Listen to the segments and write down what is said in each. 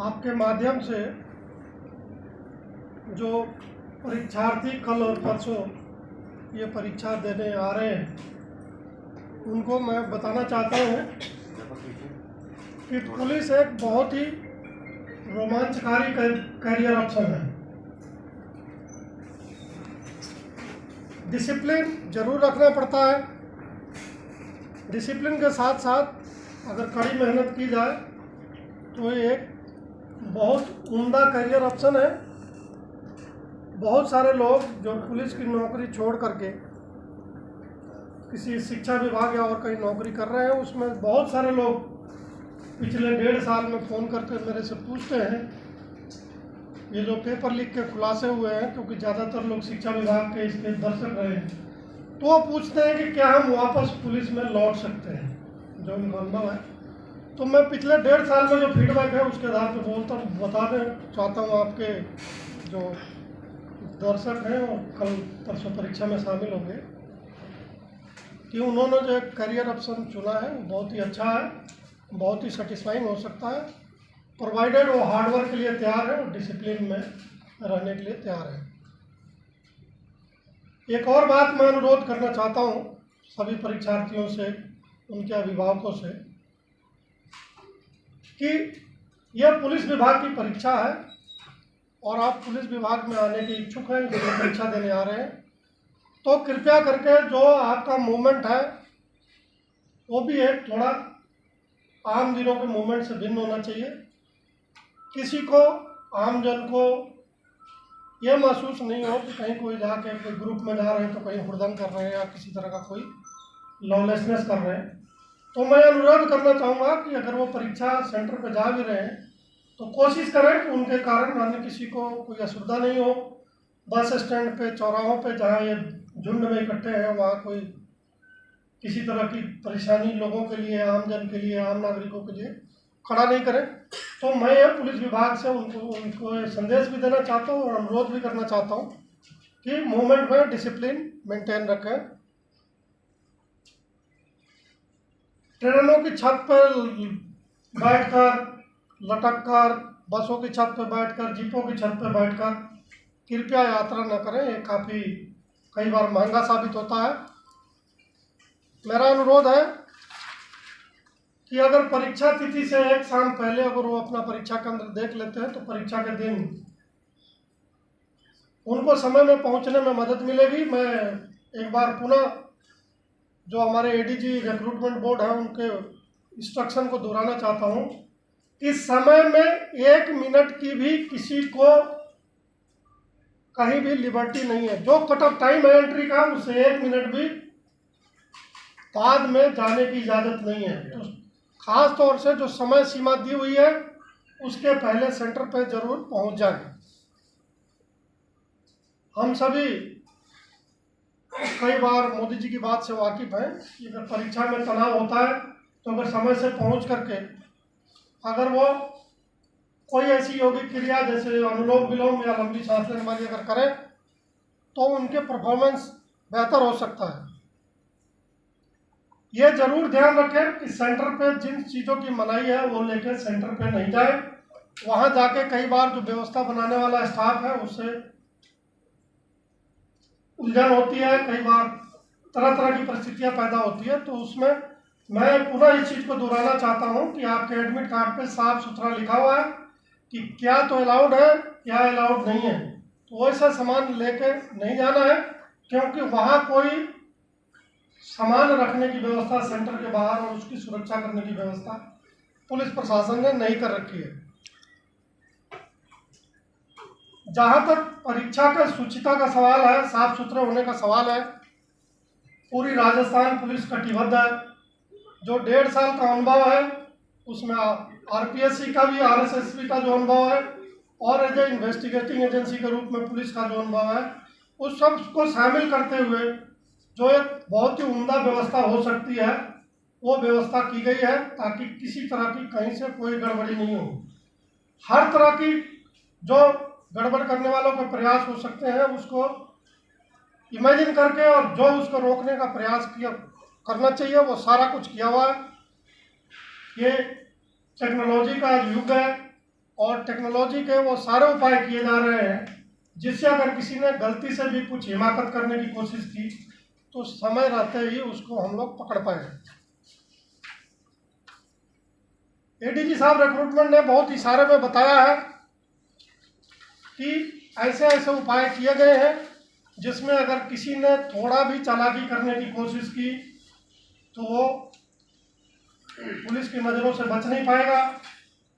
आपके माध्यम से जो परीक्षार्थी कल और परसों ये परीक्षा देने आ रहे हैं उनको मैं बताना चाहता हूँ कि पुलिस एक बहुत ही रोमांचकारी करियर ऑप्शन है। डिसिप्लिन जरूर रखना पड़ता है। डिसिप्लिन के साथ साथ अगर कड़ी मेहनत की जाए तो ये एक बहुत उम्दा करियर ऑप्शन है। बहुत सारे लोग जो पुलिस की नौकरी छोड़ करके किसी शिक्षा विभाग या और कहीं नौकरी कर रहे हैं, उसमें बहुत सारे लोग पिछले 1.5 साल में फ़ोन करके मेरे से पूछते हैं, ये जो पेपर लीक के खुलासे हुए हैं, क्योंकि ज़्यादातर लोग शिक्षा विभाग के इसके दर्शक रहे हैं, तो वो पूछते हैं कि क्या हम वापस पुलिस में लौट सकते हैं, जो उनका अनुभव है। तो मैं पिछले 1.5 साल में जो फीडबैक है उसके आधार पर बताना चाहता हूँ आपके जो दर्शक हैं और कल परसों परीक्षा में शामिल होंगे, कि उन्होंने जो एक करियर ऑप्शन चुना है वो बहुत ही अच्छा है, बहुत ही सेटिस्फाइंग हो सकता है, प्रोवाइडेड वो हार्डवर्क के लिए तैयार है और डिसिप्लिन में रहने के लिए तैयार है। एक और बात मैं अनुरोध करना चाहता हूँ सभी परीक्षार्थियों से, उनके अभिभावकों से, कि यह पुलिस विभाग की परीक्षा है और आप पुलिस विभाग में आने के इच्छुक हैं, जो परीक्षा देने आ रहे हैं, तो कृपया करके जो आपका मूवमेंट है वो भी एक थोड़ा आम दिनों के मूवमेंट से भिन्न होना चाहिए। किसी को, आम जन को यह महसूस नहीं हो कि कहीं कोई जाके कोई ग्रुप में जा रहे हैं तो कहीं हुड़दंग कर रहे हैं या किसी तरह का कोई लॉलेसनेस कर रहे हैं। तो मैं अनुरोध करना चाहूँगा कि अगर वो परीक्षा सेंटर पर जा भी रहे हैं तो कोशिश करें कि उनके कारण अन्य किसी को कोई असुविधा नहीं हो। बस स्टैंड पे, चौराहों पे जहाँ ये झुंड में इकट्ठे हैं, वहाँ कोई किसी तरह की परेशानी लोगों के लिए, आम जन के लिए, आम नागरिकों के लिए खड़ा नहीं करें। तो मैं ये पुलिस विभाग से उनको संदेश भी देना चाहता हूँ और अनुरोध भी करना चाहता हूँ कि मूवमेंट में डिसिप्लिन मेंटेन रखें। ट्रेनों की छत पर बैठकर, लटककर, बसों की छत पर बैठकर, जीपों की छत पर बैठकर कृपया यात्रा न करें। ये काफ़ी कई बार महंगा साबित होता है। मेरा अनुरोध है कि अगर परीक्षा तिथि से एक शाम पहले अगर वो अपना परीक्षा केंद्र देख लेते हैं तो परीक्षा के दिन उनको समय में पहुंचने में मदद मिलेगी। मैं एक बार पुनः जो हमारे एडीजी रिक्रूटमेंट बोर्ड है उनके इंस्ट्रक्शन को दोहराना चाहता हूं कि समय में 1 मिनट की भी किसी को कहीं भी लिबर्टी नहीं है। जो कट ऑफ टाइम है एंट्री का, उससे 1 मिनट भी बाद में जाने की इजाज़त नहीं है। तो खास तौर से जो समय सीमा दी हुई है उसके पहले सेंटर पर जरूर पहुंच जाए। हम सभी कई बार मोदी जी की बात से वाकिफ हैं कि अगर परीक्षा में तनाव होता है तो अगर समय से पहुंच करके अगर वो कोई ऐसी यौगिक क्रिया जैसे अनुलोम विलोम या लंबी सांस लेने वाली अगर करें तो उनके परफॉर्मेंस बेहतर हो सकता है। ये जरूर ध्यान रखें कि सेंटर पे जिन चीज़ों की मनाही है वो लेकर सेंटर पे नहीं जाए। वहाँ जाके कई बार जो व्यवस्था बनाने वाला स्टाफ है उससे उलझन होती है, कई बार तरह तरह की परिस्थितियाँ पैदा होती है। तो उसमें मैं पुनः इस चीज़ को दोहराना चाहता हूँ कि आपके एडमिट कार्ड पे साफ सुथरा लिखा हुआ है कि क्या तो अलाउड है, क्या अलाउड नहीं है। तो वैसा सामान लेके नहीं जाना है, क्योंकि वहाँ कोई सामान रखने की व्यवस्था सेंटर के बाहर और उसकी सुरक्षा करने की व्यवस्था पुलिस प्रशासन ने नहीं कर रखी है। जहाँ तक परीक्षा का शुचिता का सवाल है, साफ सुथरे होने का सवाल है, पूरी राजस्थान पुलिस कटिबद्ध है। जो 1.5 साल का अनुभव है उसमें आरपीएससी का भी, आरएसएसबी का जो अनुभव है और एज ए इन्वेस्टिगेटिंग एजेंसी के रूप में पुलिस का जो अनुभव है, उस सब को शामिल करते हुए जो एक बहुत ही उम्दा व्यवस्था हो सकती है वो व्यवस्था की गई है, ताकि किसी तरह की कहीं से कोई गड़बड़ी नहीं हो। हर तरह की जो गड़बड़ करने वालों के प्रयास हो सकते हैं उसको इमेजिन करके और जो उसको रोकने का प्रयास करना चाहिए वो सारा कुछ किया हुआ है। ये टेक्नोलॉजी का युग है और टेक्नोलॉजी के वो सारे उपाय किए जा रहे हैं जिससे अगर किसी ने गलती से भी कुछ हिमाकत करने की कोशिश की तो समय रहते ही उसको हम लोग पकड़ पाए। एडीजी साहब रिक्रूटमेंट ने बहुत इशारे में बताया है कि ऐसे ऐसे उपाय किए गए हैं जिसमें अगर किसी ने थोड़ा भी चालाकी करने की कोशिश की तो वो पुलिस की नज़रों से बच नहीं पाएगा।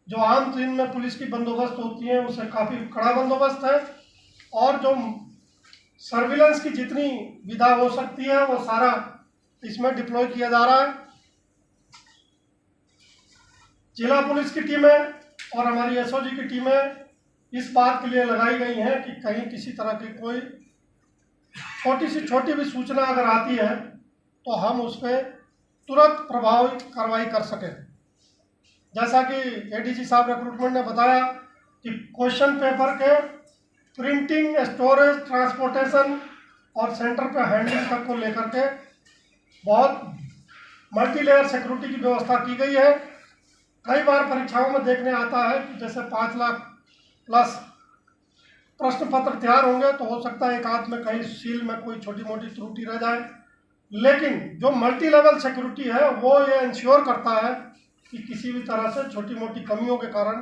जो आम दिन में पुलिस की बंदोबस्त होती है उससे काफ़ी कड़ा बंदोबस्त है और जो सर्विलेंस की जितनी विधा हो सकती है वो सारा इसमें डिप्लॉय किया जा रहा है। जिला पुलिस की टीमें और हमारी एसओजी की टीमें इस बात के लिए लगाई गई हैं कि कहीं किसी तरह की कोई छोटी से छोटी भी सूचना अगर आती है तो हम उस पर तुरंत प्रभावी कार्रवाई कर सकें। जैसा कि एडीजी साहब रिक्रूटमेंट ने बताया कि क्वेश्चन पेपर के प्रिंटिंग, स्टोरेज, ट्रांसपोर्टेशन और सेंटर पे हैंडलिंग तक को लेकर के बहुत मल्टी लेयर सिक्योरिटी की व्यवस्था की गई है। कई बार परीक्षाओं में देखने आता है कि जैसे 5 लाख प्लस प्रश्न पत्र तैयार होंगे तो हो सकता है एक आध में कहीं सील में कोई छोटी मोटी त्रुटि रह जाए, लेकिन जो मल्टी लेवल सिक्योरिटी है वो ये इंश्योर करता है कि किसी भी तरह से छोटी मोटी कमियों के कारण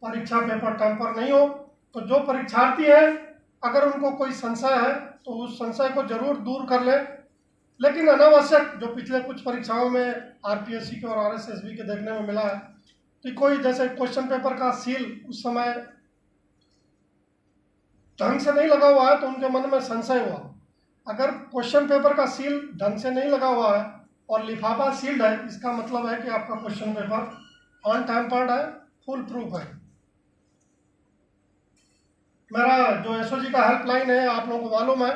परीक्षा पेपर टैंपर नहीं हो। तो जो परीक्षार्थी हैं अगर उनको कोई संशय है तो उस संशय को जरूर दूर कर ले, लेकिन अनावश्यक जो पिछले कुछ परीक्षाओं में आरपीएससी के और आरएसएसबी के देखने में मिला है कि कोई जैसे क्वेश्चन पेपर का सील उस समय ढंग से नहीं लगा हुआ है तो उनके मन में संशय हुआ। अगर क्वेश्चन पेपर का सील ढंग से नहीं लगा हुआ है और लिफाफा सील्ड है, इसका मतलब है कि आपका क्वेश्चन पेपर अनटैम्पर्ड है, फुल प्रूफ है। मेरा जो एसओजी का हेल्पलाइन है आप लोगों को मालूम है,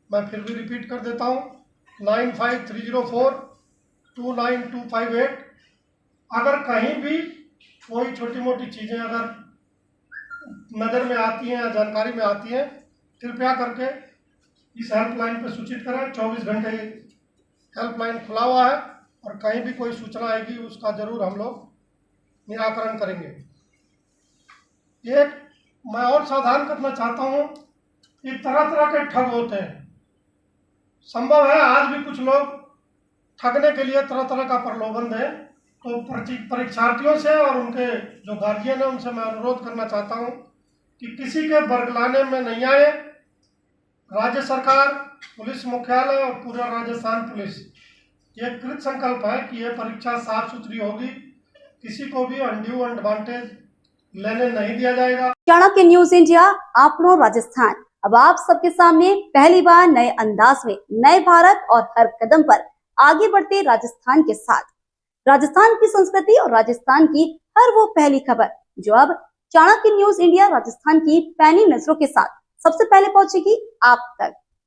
मैं फिर भी रिपीट कर देता हूँ, 9530429258। अगर कहीं भी कोई छोटी मोटी चीज़ें अगर नज़र में आती हैं या जानकारी में आती हैं, कृपया करके इस हेल्पलाइन पर सूचित करें। 24 घंटे हेल्पलाइन खुला हुआ है और कहीं भी कोई सूचना आएगी उसका ज़रूर हम लोग निराकरण करेंगे। एक मैं और सावधान करना चाहता हूँ कि तरह तरह के ठग होते हैं। संभव है आज भी कुछ लोग ठगने के लिए तरह तरह का प्रलोभन दें, तो परीक्षार्थियों से और उनके जो गार्जियन है उनसे मैं अनुरोध करना चाहता हूं कि किसी के बरगलाने में नहीं आए। राज्य सरकार, पुलिस मुख्यालय और पूरा राजस्थान पुलिस ये कृत संकल्प है कि यह परीक्षा साफ सुथरी होगी, किसी को भी अनड्यू एडवांटेज लेने नहीं दिया जाएगा। चाणक्य न्यूज इंडिया, आपनो राजस्थान अब आप सबके सामने पहली बार नए अंदाज में नए भारत और हर कदम पर आगे बढ़ते राजस्थान के साथ राजस्थान की संस्कृति और राजस्थान की हर वो पहली खबर जो अब चाणक्य न्यूज इंडिया राजस्थान की पैनी नजरों के साथ सबसे पहले पहुंचेगी आप तक।